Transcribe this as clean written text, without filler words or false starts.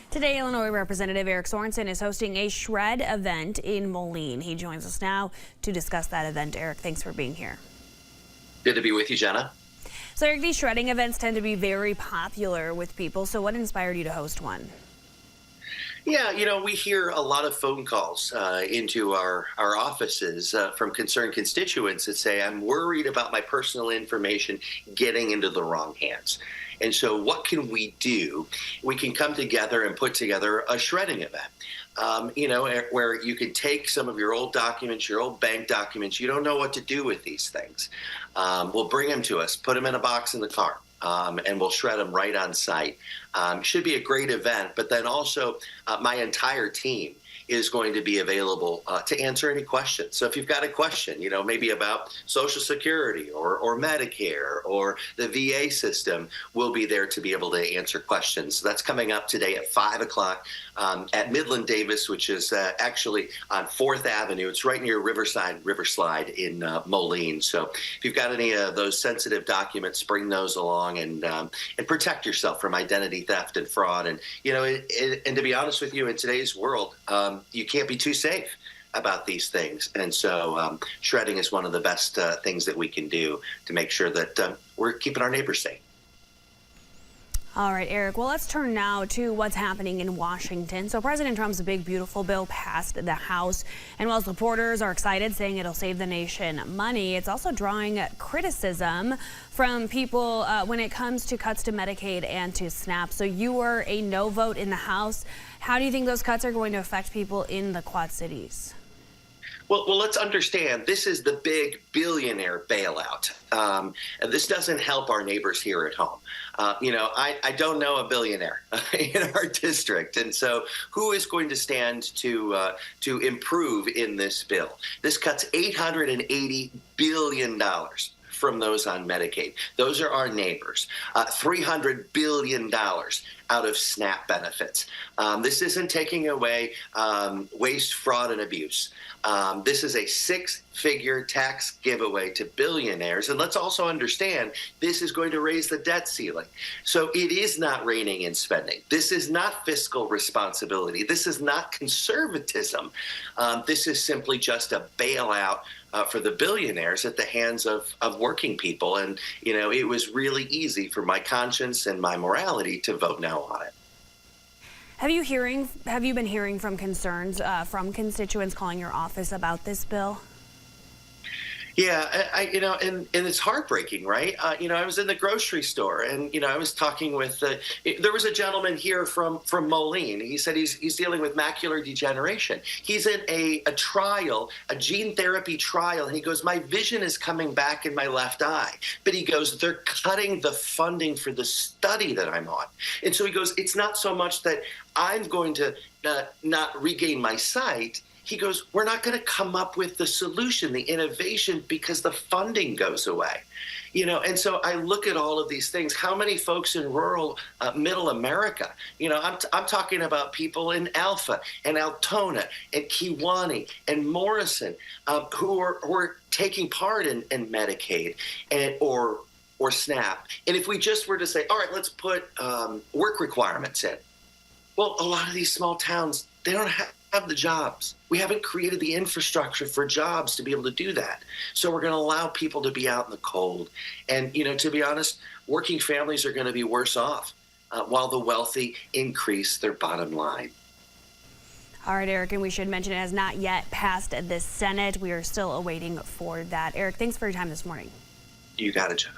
Today, Illinois Representative Eric Sorensen is hosting a shred event in Moline. He joins us now to discuss that event. Eric, thanks for being here. Good to be with you, Jenna. So, Eric, these shredding events tend to be very popular with people. So what inspired you to host one? Yeah, we hear a lot of phone calls into our offices from concerned constituents that say, I'm worried about my personal information getting into the wrong hands. And so what can we do? We can come together and put together a shredding event, where you can take some of your old documents, your old bank documents. You don't know what to do with these things. We'll bring them to us, put them in a box in the car. And we'll shred them right on site. Should be a great event, but then also my entire team is going to be available to answer any questions. So if you've got a question, maybe about Social Security or Medicare or the VA system, we'll be there to be able to answer questions. So that's coming up today at 5 o'clock at Midland Davis, which is actually on 4th Avenue. It's right near Riverslide in Moline. So if you've got any of those sensitive documents, bring those along and protect yourself from identity theft and fraud. And, and to be honest with you, in today's world, you can't be too safe about these things. And so shredding is one of the best things that we can do to make sure that we're keeping our neighbors safe. All right, Eric, well, let's turn now to what's happening in Washington. So President Trump's big, beautiful bill passed the House, and while supporters are excited, saying it'll save the nation money, it's also drawing criticism from people when it comes to cuts to Medicaid and to SNAP. So you were a no vote in the House. How do you think those cuts are going to affect people in the Quad Cities? Well, let's understand, this is the big billionaire bailout. And this doesn't help our neighbors here at home. I don't know a billionaire in our district. And so who is going to stand to improve in this bill? This cuts $880 billion from those on Medicaid. Those are our neighbors. $300 billion out of SNAP benefits. This isn't taking away waste, fraud, and abuse. This is a six-figure tax giveaway to billionaires. And let's also understand, this is going to raise the debt ceiling. So it is not reining in spending. This is not fiscal responsibility. This is not conservatism. This is simply just a bailout for the billionaires at the hands of working people. And, it was really easy for my conscience and my morality to vote no on it. Have you been hearing from concerns from constituents calling your office about this bill? Yeah, and it's heartbreaking, right? I was in the grocery store, and I was talking with. There was a gentleman here from Moline. He said he's dealing with macular degeneration. He's in a trial, a gene therapy trial, and he goes, my vision is coming back in my left eye. But he goes, they're cutting the funding for the study that I'm on, and so he goes, it's not so much that I'm going to not regain my sight. He goes, we're not going to come up with the solution, the innovation, because the funding goes away. And so I look at all of these things. How many folks in rural middle America, I'm talking about people in Alpha and Altona and Kewanee and Morrison who are taking part in Medicaid or SNAP. And if we just were to say, all right, let's put work requirements in. Well, a lot of these small towns, they don't have the jobs. We haven't created the infrastructure for jobs to be able to do that. So we're going to allow people to be out in the cold. And, to be honest, working families are going to be worse off while the wealthy increase their bottom line. All right, Eric, and we should mention it has not yet passed the Senate. We are still awaiting for that. Eric, thanks for your time this morning. You got it, Jenna.